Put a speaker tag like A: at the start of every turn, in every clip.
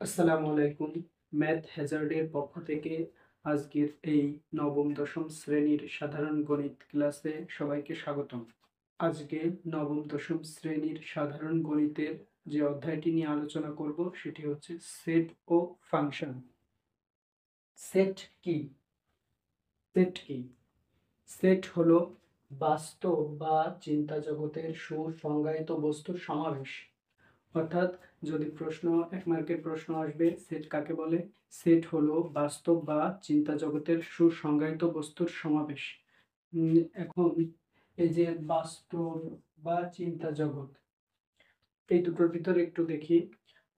A: আসসালামু আলাইকুম। ম্যাথ হ্যাজার্ডের পক্ষ থেকে আজকের এই নবম দশম শ্রেণীর সাধারণ গণিত ক্লাসে সবাইকে স্বাগতম। আজকে নবম দশম শ্রেণীর সাধারণ গণিতের যে অধ্যায়টি নিয়ে আলোচনা করব সেটি হচ্ছে সেট ও ফাংশন। সেট কি? সেট কি? সেট হলো বাস্তব বা চিন্তা জগতের সুসংজ্ঞায়িত বস্তুর সমাবেশ। অর্থাৎ যদি এক মার্কের প্রশ্ন আসবে সেট কাকে বলে, সেট হলো বাস্তব বা চিন্তা জগতের সুসংজ্ঞায়িত বস্তুর সমাবেশ। এখন এই যে বাস্তব বা চিন্তা জগৎ, এই দুটোর ভিতরে একটু দেখি।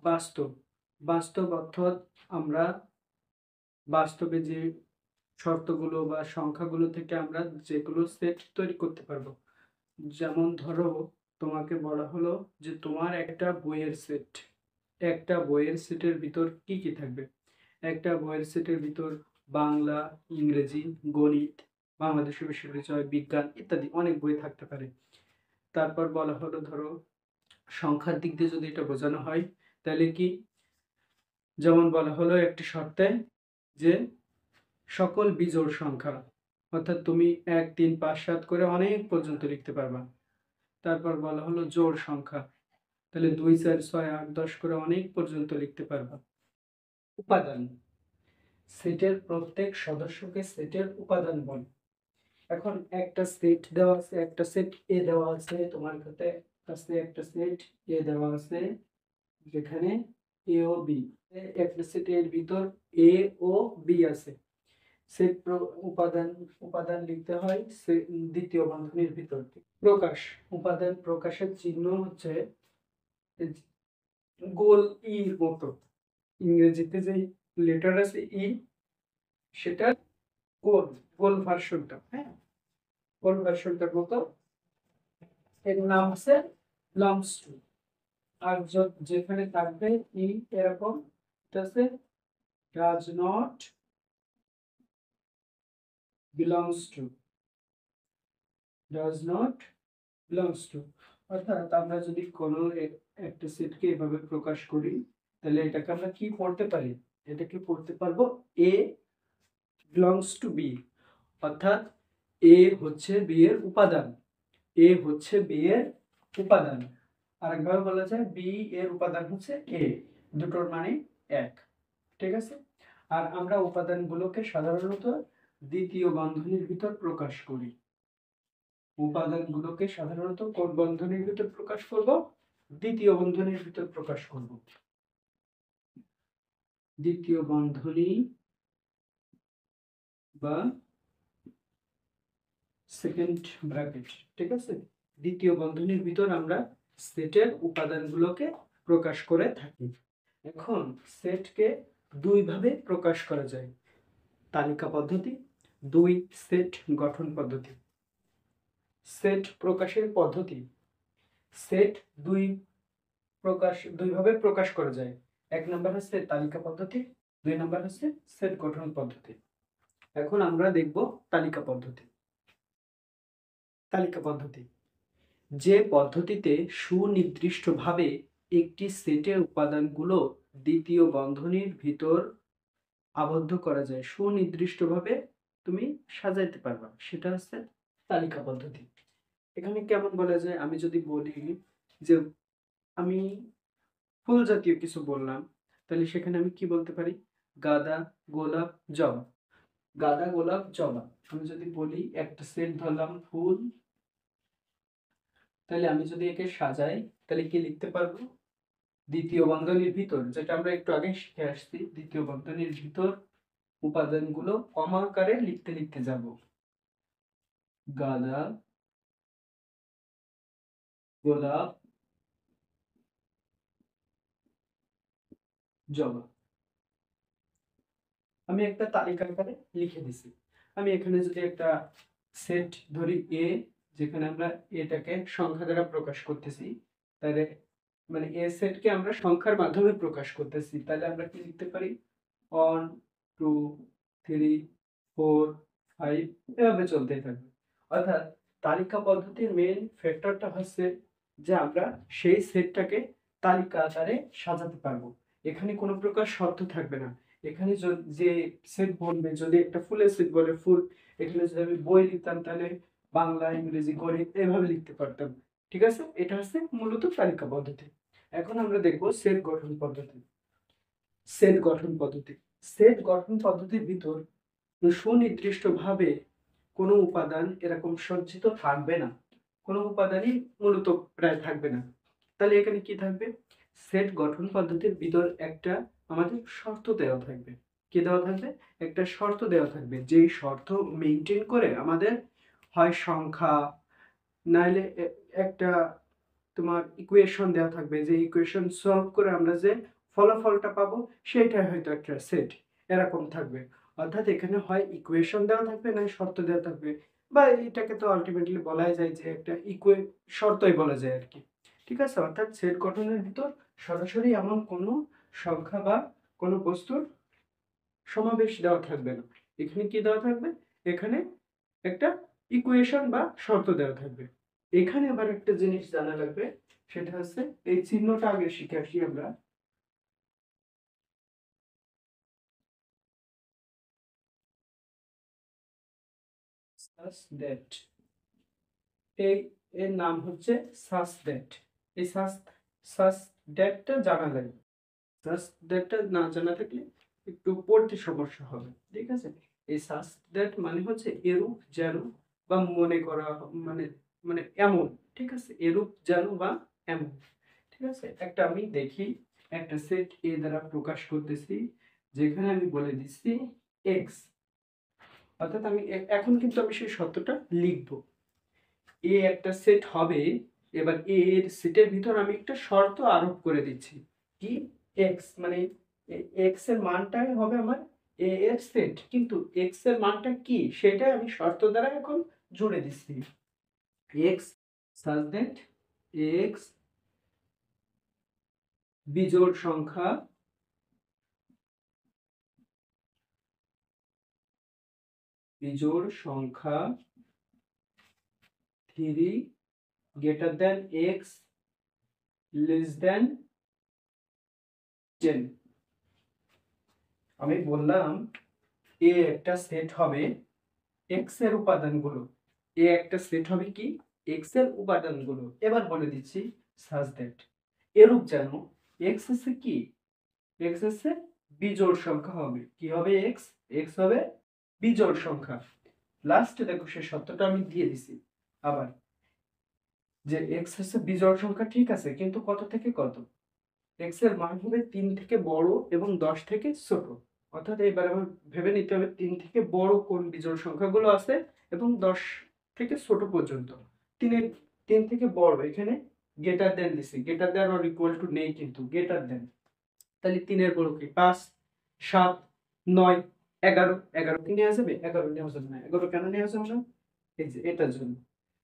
A: বাস্তব বাস্তব অর্থাৎ আমরা বাস্তবে যে শর্তগুলো বা সংখ্যাগুলো থেকে আমরা যেগুলো সেট তৈরি করতে পারবো। যেমন ধরো, তোমাকে বলা হলো যে তোমার একটা বইয়ের সেটের ভিতর কি কি থাকবে। একটা বইয়ের সেটের ভিতর বাংলা, ইংরেজি, গণিত, বাংলাদেশ বিষয়, বিজ্ঞান ইত্যাদি অনেক বই থাকতে পারে। তারপর বলা হলো, ধরো সংখ্যার দিক দিয়ে যদি এটা বোঝানো হয় তাহলে কি, যেমন বলা হলো একটি শর্তে যে সকল বিজোড় সংখ্যা, অর্থাৎ তুমি 1, 3, 5, 7 করে অনেক পর্যন্ত লিখতে পারবা। তারপর বলা হলো জোড় সংখ্যা, তাহলে 2, 4, 6, 8, 10 করে অনেক পর্যন্ত লিখতে পারবা। উপাদান, সেটের প্রত্যেক সদস্যকে সেটের উপাদান বলে। এখন একটা সেট দেওয়া আছে, একটা সেট এ দেওয়া আছে, তোমার কাছে একটা সেট এ দেওয়া আছে যেখানে এ ও বি, একটা সেটের ভিতর এ ও বি আছে। সেট উপাদান উপাদান লিখতে হয় দ্বিতীয় বন্ধনীর ভিতর। প্রকাশ, উপাদান প্রকাশের চিহ্ন হচ্ছে গোল ইর মতো। ইংরেজিতে যে লেটার আছে ই, সেটা গোল গোল ভার্সনটা, হ্যাঁ, গোল ভার্সনটার মতো। এর নাম আছে বিলংস টু। আর যেখানে থাকবে ই এরকম, এটা আছে does not belongs to, does not belongs to. অর্থাৎ আমরা যদি কোনো একটা সেটকে এভাবে প্রকাশ করি তাহলে এটাকে আমরা কি পড়তে পারি, এটাকে পড়তে পারবো এ বিলংস টু বি, অর্থাৎ এ হচ্ছে বি এর উপাদান, এ হচ্ছে বি এর উপাদান। আরেকভাবে বলা যায় বি এর উপাদান হচ্ছে এ, দুটোর মানে এক। ঠিক আছে। আর আমরা উপাদানগুলোকে সাধারণত দ্বিতীয় বন্ধনীর ভিতর প্রকাশ করি। উপাদানগুলোকে সাধারণত কোন বন্ধনীর ভিতর প্রকাশ করব? দ্বিতীয় বন্ধনীর ভিতর প্রকাশ করব। দ্বিতীয় বন্ধনী বা সেকেন্ড ব্র্যাকেট। ঠিক আছে। দ্বিতীয় বন্ধনীর ভিতর আমরা সেটের উপাদানগুলোকে প্রকাশ করে থাকি। এখন সেটকে দুই ভাবে প্রকাশ করা যায়, তালিকা পদ্ধতি, দুই সেট গঠন পদ্ধতি। সেট প্রকাশের পদ্ধতি, সেট দুই ভাবে প্রকাশ করা যায়। এক নম্বর হচ্ছে তালিকা পদ্ধতি, দুই নম্বর হচ্ছে সেট গঠন পদ্ধতি। এখন আমরা দেখব তালিকা পদ্ধতি। তালিকা পদ্ধতি যে পদ্ধতিতে সুনির্দিষ্টভাবে একটি সেটের উপাদানগুলো দ্বিতীয় বন্ধনীর ভিতর আবদ্ধ করা যায়, সুনির্দিষ্টভাবে তুমি সাজাইতে পারবা, সেটা হচ্ছে তালিকা পদ্ধতি। এখানে কেমন বলা যায়, আমি যদি বলি যে আমি ফুল জাতীয় কিছু বললাম, তাহলে সেখানে আমি কি বলতে পারি? গাঁদা, গোলাপ, জবা। গাঁদা, গোলাপ, জবা। আমি যদি বলি একটা সেট ধরলাম ফুল, তাহলে আমি যদি একে সাজাই তাহলে কি লিখতে পারবো? দ্বিতীয় বন্ধনীর ভিতর, যেটা আমরা একটু আগে শিখে আসছি, দ্বিতীয় বন্ধনীর ভিতর উপাদানগুলো কমা আকারে লিখতে লিখতে যাব। গাঁদা, গোলাপ, জবা। আমি একটা তালিকা আকারে লিখে দিছি। আমি এখানে যদি একটা সেট ধরি এ, যেখানে আমরা এটাকে সংখ্যা দ্বারা প্রকাশ করতেছি, তাহলে মানে এ সেটকে আমরা সংখ্যার মাধ্যমে প্রকাশ করতেছি, তাহলে আমরা কি লিখতে পারি? 1, 2, 3, 4, 5 এভাবে চলতে থাকবে। অর্থাৎ তালিকা পদ্ধতির মেইন ফ্যাক্টরটা হচ্ছে যে আমরা সেই সেটটাকে তালিকা আকারে সাজাতে পারবো। এখানে কোনো প্রকার শর্ত থাকবে না। এখানে যে সেট বলবে, যদি একটা ফুলের সেট বলে ফুল, এখানে যদি আমি বই লিখতাম তাহলে বাংলা, ইংরেজি, গণিত এভাবে লিখতে পারতাম। ঠিক আছে, এটা হচ্ছে মূলত তালিকা পদ্ধতি। এখন আমরা দেখব সেট গঠন পদ্ধতি। সেট গঠন পদ্ধতি, সেট গঠন পদ্ধতির ভিতর সুনির্দিষ্টভাবে কোনো উপাদান এরকম সজ্জিত থাকবে না, কোনো উপাদানই মূলত প্রায় থাকবে না। তাহলে এখানে কি থাকবে? সেট গঠন পদ্ধতির ভিতর একটা আমাদের শর্ত দেওয়া থাকবে। কি দেওয়া থাকবে? একটা শর্ত দেওয়া থাকবে, যেই শর্ত মেনটেন করে আমাদের হয় সংখ্যা, নাইলে একটা তোমার ইকুয়েশন দেওয়া থাকবে, যে ইকুয়েশন সলভ করে আমরা যে ফলাফলটা পাবো সেটাই হয়তো একটা সেট, এরকম থাকবে। অর্থাৎ এখানে হয় ইকুয়েশন দেওয়া থাকবে, না শর্ত দেওয়া থাকবে, বা এটাকে তো আলটিমেটলি বলাই যায় যে একটা শর্তই বলা যায় আর কি। ঠিক আছে, অর্থাৎ সেট গঠনের ভিতর সরাসরি এমন কোনো সংখ্যা বা কোনো বস্তুর সমাবেশ দেওয়া থাকবে না। এখানে কি দেওয়া থাকবে? এখানে একটা ইকুয়েশন বা শর্ত দেওয়া থাকবে। এখানে আবার একটা জিনিস জানা লাগবে, সেটা হচ্ছে এই চিহ্নটা আগে শিখে আসি আমরা। সাস দ্যাট, এই এর নাম হচ্ছে সাস দ্যাট। এই সাস সাস দ্যাটটা জানা লাগবে। সাস দ্যাটটা না জানা থাকলে একটু পড়তে সমস্যা হবে। ঠিক আছে, এই সাস দ্যাট মানে হচ্ছে এরূপ যেন, বা মনে করা, মানে মানে এমন। ঠিক আছে, এরূপ যেন বা এমন। ঠিক আছে, একটা আমি দেখি একটা সেট এ দ্বারা প্রকাশ করতেছি, যেখানে আমি বলে দিচ্ছি এক্স। অর্থাৎ আমি এখন কিন্তু আমি সেই শর্তটা লিখব। এ একটা সেট হবে, এবার এ এর সেটের ভিতর আমি একটা শর্ত আরোপ করে দিচ্ছি। কি? এক্স, মানে এক্স এর মানটাই হবে আমার এ এর সেট, কিন্তু এক্স এর মানটা কি সেটাই আমি শর্ত দ্বারা এখন জুড়ে দিচ্ছি। এক্স সাজ দ্যাট এক্স বিজোড় সংখ্যা, বিজোড় সংখ্যা 3 greater than x less than 10। আমি বললাম এ একটা সেট হবে এক্স এর উপাদানগুলো। এ একটা সেট হবে কি? এক্স এর উপাদানগুলো। এবার বলে দিচ্ছি সাজ দ্যাট এরূপ যেন এক্স হচ্ছে কি? এক্স হচ্ছে বিজোড় সংখ্যা হবে। কি হবে? এক্স, এক্স হবে বিজোড় সংখ্যা। লাস্টে দেখো সে শর্তটা আমি দিয়ে দিছি আবার, যে এক্স হচ্ছে বিজোড় সংখ্যা, ঠিক আছে, কিন্তু কত থেকে কত? এক্স এর মান হবে 3 থেকে বড় এবং 10 থেকে ছোট। অর্থাৎ এবার আমার ভেবে নিতে হবে 3 থেকে বড় কোন বিজোড় সংখ্যাগুলো আছে এবং 10 থেকে ছোট পর্যন্ত। 3 থেকে বড়, এখানে গ্রেটার দেন দিছি, greater than or equal to নেই, কিন্তু গ্রেটার দেন। তাহলে 3 এর বড় কি? 5, 7, 9, 11। 11 কি নেওয়া যাবে? 11 নেওয়া যাবে না। 11 কেন নেওয়া যাবে না? এই যে এটার জন্য।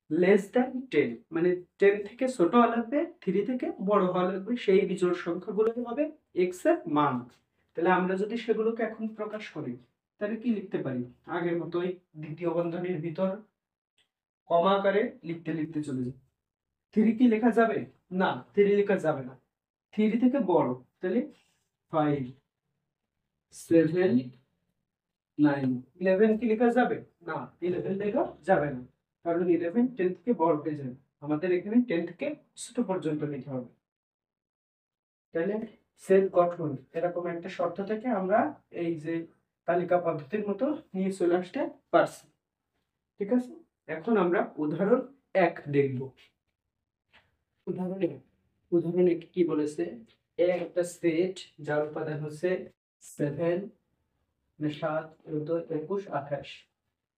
A: লেস দ্যান 10, মানে 10 থেকে ছোট হওয়া লাগবে, 3 থেকে বড় হওয়া লাগবে, সেই বিজোড় সংখ্যাগুলোই হবে এক্স এর মান। তাহলে আমরা যদি সেগুলোকে এখন প্রকাশ করি, তাহলে কি লিখতে পারি? আগের মতোই দ্বিতীয় বন্ধনীর ভিতর কমা আকারে লিখতে লিখতে চলে যাই। 3 কি লেখা যাবে? না, 3 লেখা যাবে না। 3 থেকে বড়, তাহলে 5, 7, 9। 11 কি লেখা যাবে? না, 11 লেখা যাবে না, কারণ 11 10 থেকে বড় হয়ে যাবে। আমাদের এখানে 10 থেকে ছোট পর্যন্ত লিখতে হবে। তাহলে সেট গঠন এরকম একটা শর্ত থেকে আমরা এই যে তালিকা পদ্ধতির মতো নিয়ে চলে আসতে পারছি। ঠিক আছে, এখন আমরা উদাহরণ 1 দেখব। উদাহরণে উদাহরণে কি বলেছে? একটা সেট যার উপাদান হচ্ছে 7, 7, 14, 21, 28।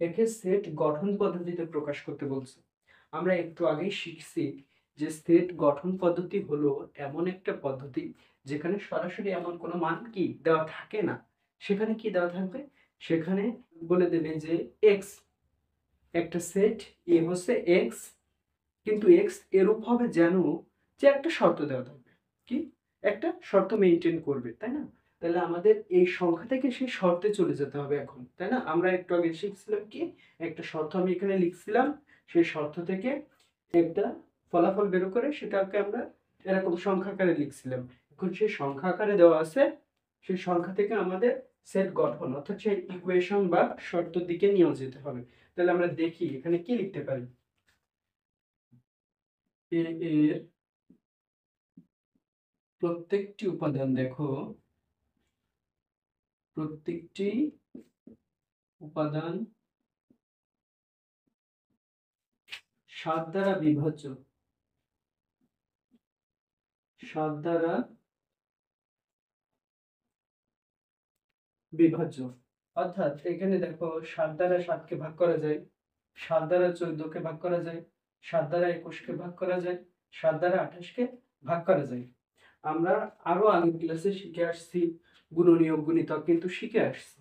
A: একে সেট গঠন পদ্ধতিতে প্রকাশ করতে বলছে। আমরা একটু আগেই শিখছি যে সেট গঠন পদ্ধতি হলো এমন একটা পদ্ধতি যেখানে সরাসরি এমন কোনো মান কি দেওয়া থাকে না। সেখানে কি দেওয়া থাকবে? সেখানে বলে দেবে যে এক্স একটা সেট, এ হচ্ছে এক্স, কিন্তু এক্স এরূপ হবে যেন, যে একটা শর্ত দেওয়া থাকবে। কি? একটা শর্ত মেনটেন করবে, তাই না? তাহলে আমাদের এই সংখ্যা থেকে সেই শর্তে চলে যেতে হবে এখন, তাই না? আমরা একটু আগে শিখছিলাম কি, একটা শর্ত আমি এখানে লিখছিলাম, সেই শর্ত থেকে একটা ফলাফল বের করে সেটাকে আমরা এরকম সংখ্যা আকারে লিখছিলাম। এখন সেই সংখ্যা আকারে দেওয়া আছে, সেই সংখ্যা থেকে আমাদের সেট গঠন অর্থাৎ সেই ইকুয়েশন বা শর্ত দিকে নিয়ে যেতে হবে। তাহলে আমরা দেখি এখানে কি লিখতে পারি। এ এর প্রত্যেকটি উপাদান, দেখো প্রত্যেকটি উপাদান 7 দ্বারা বিভাজ্য, 7 দ্বারা বিভাজ্য। অর্থাৎ এখানে দেখো 7 দ্বারা 7কে ভাগ করা যায়, 7 দ্বারা 14কে ভাগ করা যায়, 7 দ্বারা 21কে ভাগ করা যায়, 7 দ্বারা 28কে ভাগ করা যায়। আমরা আরো আগের ক্লাসে শিখে আসছি গুণনীয়ক গুণিতক কিন্তু শিখে আসছি।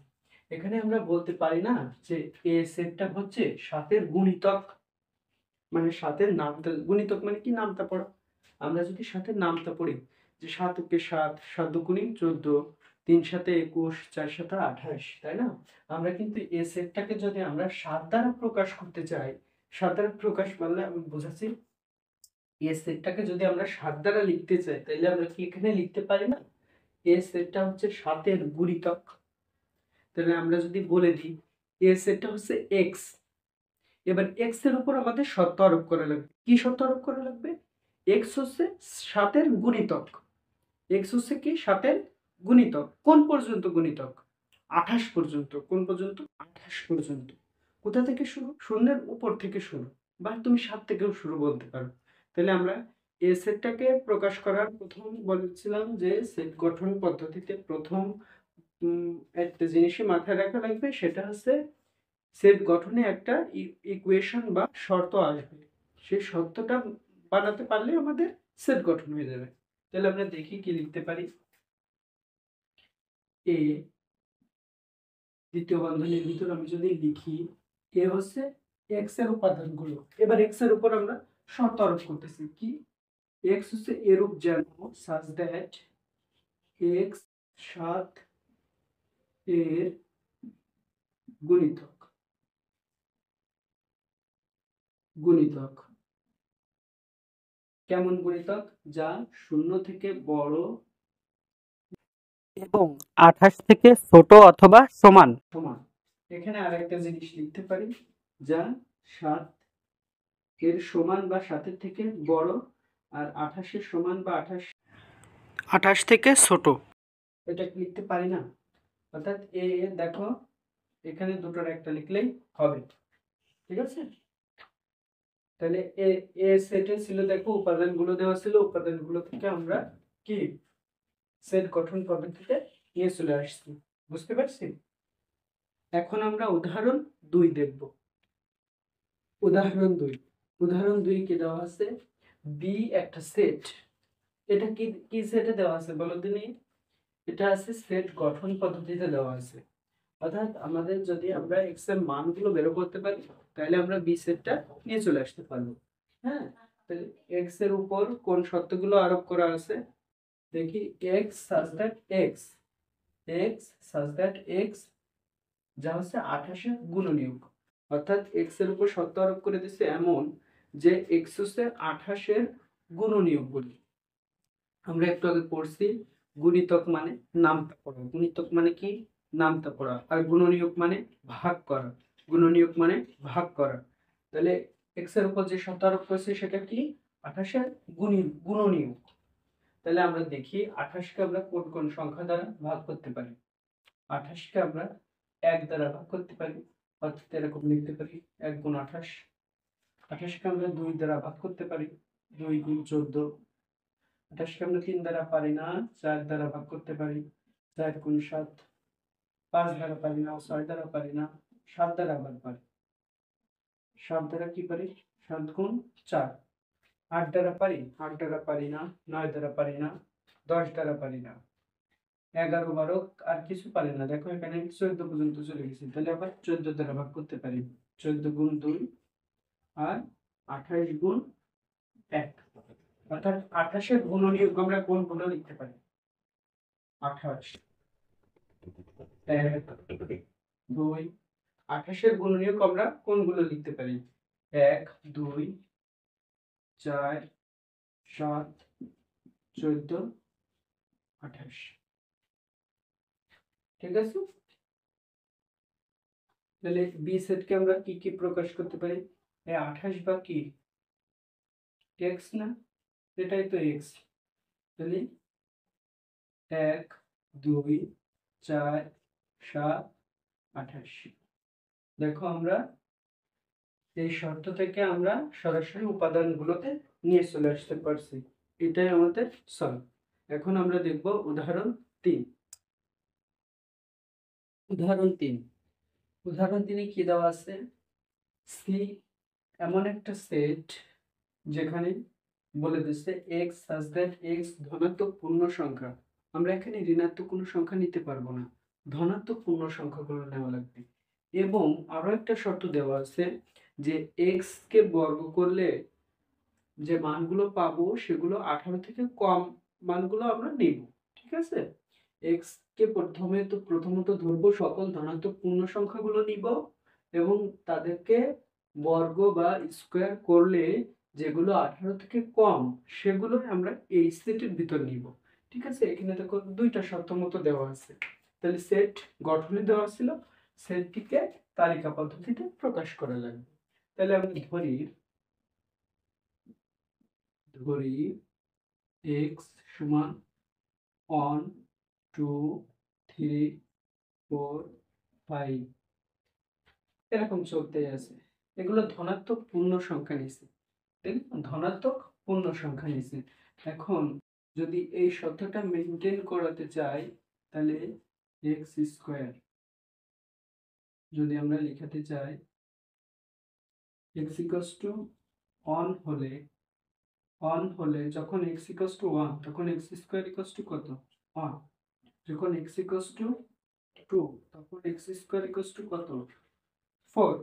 A: এখানে আমরা বলতে পারি না যে এ সেটটা হচ্ছে 7-এর গুণিতক, মানে 7-এর নামতা। গুণিতক মানে কি? নামতা পড়া। আমরা যদি 7-এর নামতা পড়ি যে 7 × 7, 7 × 2 = 14, 3 × 7 = 21, 4 × 7 = 28, তাই না? আমরা কিন্তু এই সেটটাকে যদি আমরা 7 দ্বারা প্রকাশ করতে চাই, 7 দ্বারা প্রকাশ করলে আমি বোঝাচ্ছি, এই সেটটাকে যদি আমরা 7 দ্বারা লিখতে চাই তাহলে আমরা কি এখানে লিখতে পারি না এই সেটটা হচ্ছে 7-এর গুণিতক। তাহলে আমরা যদি বলে দিই এই সেটটা হচ্ছে x, এবার x এর উপর আমাদের শর্ত আরোপ করা লাগবে। কি শর্ত আরোপ করা লাগবে? x হচ্ছে 7-এর গুণিতক। x হচ্ছে কি? 7-এর গুণিতক। কোন পর্যন্ত গুণিতক? 28 পর্যন্ত। কোন পর্যন্ত? 28 পর্যন্ত। কোথা থেকে শুরু? শূন্যের উপর থেকে শুরু, বা তুমি 7 থেকেও শুরু বলতে পারো। তাহলে আমরা এই সেটটাকে প্রকাশ করার প্রথম বলেছিলাম যে সেট গঠন পদ্ধতিতে প্রথম একটা জিনিসই মাথায় রাখা লাগবে, সেটা হচ্ছে সেট গঠনে একটা ইকুয়েশন বা শর্ত আসবে। সেই শর্তটা বানাতে পারলে আমাদের সেট গঠন হয়ে যাবে। তাহলে আমরা দেখি কি লিখতে পারি। এ দ্বিতীয় বন্ধনীর ভিতর আমি যদি লিখি এ হচ্ছে এক্স এর উপাদানগুলো। এবার এক্স এর উপর আমরা শর্ত আরোপ করতেছি কি? এক্স হচ্ছে এরূপ যেন such that এক্স 7 এর গুণিতক, গুণিতক কেমন গুণিতক? যা 0 থেকে বড় এবং 28 থেকে ছোট অথবা সমান। সমান। এখানে আরেকটা জিনিস লিখতে পারি, যা 7 এর সমান বা 7-এর থেকে বড় আর 28-এর সমান বা 28 থেকে ছোট। এটা লিখতে পারি না? অর্থাৎ এ দেখো এখানে দুটোর একটা লিখলেই হবে, ঠিক আছে? তাহলে এ এ সেটে ছিল, দেখো উপাদানগুলো দেওয়া ছিল, উপাদানগুলো থেকে আমরা কি সেট গঠন পদ্ধতিতে নিয়ে চলে আসছি। বুঝতে পারছি? এখন আমরা উদাহরণ 2 দেখব। উদাহরণ 2, উদাহরণ 2 কি দেওয়া আছে? বি একটা সেট। এটা কি কি সেটে দেওয়া আছে বলো দিনি? এটা আছে সেট গঠন পদ্ধতিতে দেওয়া আছে। অর্থাৎ আমাদের যদি আমরা এক্স এর মানগুলো বের করতে পারি তাহলে আমরা বি সেটটা নিয়ে চলে আসতে পারবো। হ্যাঁ, তাহলে এক্স এর উপর কোন শর্তগুলো আরোপ করা আছে দেখি। X such that x, x such that x যা হচ্ছে 28 এর গুণনীয়ক। অর্থাৎ এক্স এর উপর শর্ত আরোপ করে দিচ্ছে এমন যে এক্স হচ্ছে 28 এর গুণনীয়কগুলি। আমরা একটু আগে পড়ছি গুণিতক মানে নামতা পড়া। গুণিতক মানে কি? নামতা পড়া। আর গুণনীয়ক মানে ভাগ করা। গুণনীয়ক মানে ভাগ করা। তাহলে এক্স এর উপর যে শর্ত আরোপ করছে সেটা কি? 28 এর গুণনীয়ক। তাহলে আমরা দেখি 28 কে আমরা কোন কোন সংখ্যা দ্বারা ভাগ করতে পারি। 28 কে আমরা 1 দ্বারা ভাগ করতে পারি, অর্থাৎ এরকম লিখতে পারি 1 × 28। 28 কে আমরা 2 দ্বারা ভাগ করতে পারি, 2 × 14। 28 কে আমরা 3 দ্বারা পারি না, 4 দ্বারা ভাগ করতে পারি, 4 × 7। 5 দ্বারা পারি না, 6 দ্বারা পারি না, 7 দ্বারা আবার পারি। 7 দ্বারা কি পারি? 7 × 4। 8 দ্বারা পারি? 8 দ্বারা পারি না, 9 দ্বারা পারি না, 10 দ্বারা পারি না, 11, 12 আর কিছু পারি না। দেখো এখানে 14 পর্যন্ত চলে গেছি। তাহলে আবার 14 দ্বারা ভাগ করতে পারি। 14 × 2 আর 28 × 1। অর্থাৎ 28 এর গুণনীয়ক আমরা কোনগুলো লিখতে পারি? 28 1 2। 28 এর গুণনীয়ক আমরা কোনগুলো লিখতে পারি? 1 2 4 7 14 28। ঠিক আছে, তাহলে বি সেটকে আমরা কি কি প্রকাশ করতে পারি? এই 28 বা কি এক্স না, এটাই তো এক্স। তাহলে 1 2 4 7 28। দেখো আমরা এই শর্ত থেকে আমরা সরাসরি উপাদানগুলোতে নিয়ে চলে আসতে পারছি। এটাই আমাদের সলভ। এখন আমরা দেখব উদাহরণ 3। উদাহরণ 3, উদাহরণ 3 কি দেওয়া আছে? সি এমন একটা সেট যেখানে বলে দিচ্ছে এক্স সাজ দ্যাট এক্স ধনাত্মক পূর্ণ সংখ্যা। আমরা এখানে ঋণাত্মক কোনো সংখ্যা নিতে পারবো না, ধনাত্মক পূর্ণ সংখ্যাগুলো নেওয়া লাগবে। এবং আরো একটা শর্ত দেওয়া আছে যে এক্স কে বর্গ করলে যে মানগুলো পাবো সেগুলো 18 থেকে কম মানগুলো আমরা নিব। ঠিক আছে, এক্স কে প্রথমত ধরবো সকল ধনাত্মক পূর্ণ সংখ্যাগুলো নিব এবং তাদেরকে বর্গ বা স্কোয়ার করলে যেগুলো 18 থেকে কম সেগুলো আমরা এই সেটের ভিতর নিব। ঠিক আছে, এখানে দেখো দুইটা শর্ত মতো দেওয়া আছে। তাহলে সেট গঠনে দেওয়া ছিল, সেটটিকে তালিকা পদ্ধতিতে প্রকাশ করা লাগবে। তাহলে আমি ধরি x সমান 1 2 3 4 5 এরকম চলতে আছে। এগুলো ধনাত্মক পূর্ণ সংখ্যা নিছে, ধনাত্মক পূর্ণ সংখ্যা নিছে। এখন যদি এই শর্তটা মেনটেন করাতে চাই তাহলে x স্কয়ার যদি আমরা লিখাতে চাই, x 1 হলে যখন x 1 তখন x স্কয়ার কত? 1। যখন x 2 তখন x স্কয়ার কত? 4।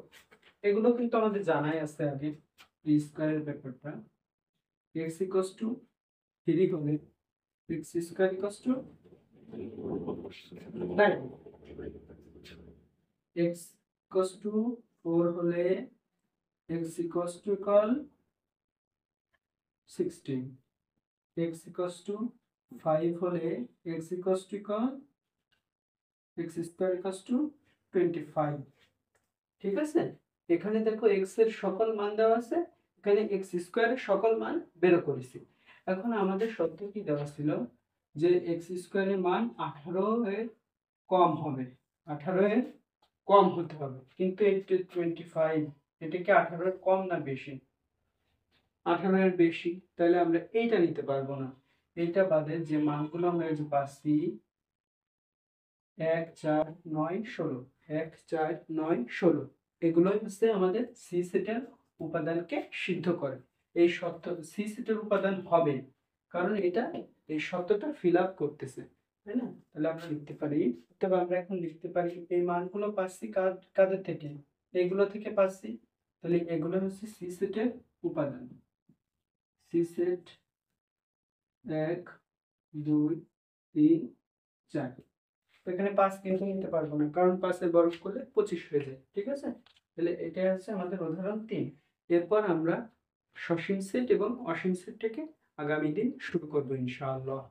A: এগুলো কিন্তু আমাদের জানাই আছে আগে এই স্কয়ারের ব্যাপারটা। x 3 হলে x স্কয়ার 9, x 4 হলে x 16, x 5 হলে x স্কয়ার 25। ঠিক আছে, এখানে দেখো x এর সকল মান দেওয়া আছে, এখানে x স্কয়ারের সকল মান বের করেছি। এখন আমাদের শর্ত কি দেওয়া ছিল যে x স্কয়ারের মান 18 এর কম হবে, 18 এর কম হতে হবে। কিন্তু এটা 25, এটা কি 18 এর কম না বেশি? 18 এর বেশি, তাহলে আমরা এইটা নিতে পারবো না। এইটা বাদে যে মানগুলো আমরা এই যে পাচ্ছি 1 4 9 16, 1 4 9 16 এগুলোই হচ্ছে আমাদের সি সেটের উপাদানকে সিদ্ধ করে। এই শর্ত সি সেটের উপাদান হবে কারণ এটা এই শর্তটা ফিল আপ করতেছে, তাই না? তাহলে আমরা লিখতে পারি, তবে আমরা এখন লিখতে পারি এই মানগুলো পাচ্ছি কাদের থেকে? এগুলো থেকে পাচ্ছি। তাহলে এগুলো হচ্ছে সি সেটের উপাদান। C set 1 2 3 4। এখানে 5 কিন্তু নিতে পারবো না কারণ 5 এর বর্গ করলে 25 হয়ে যায়। ঠিক আছে, তাহলে এটাই হচ্ছে আমাদের উদাহরণ 3। এরপর আমরা সসীম সেট এবং অসীম সেট থেকে আগামী দিন শুরু করবো ইনশাআল্লাহ।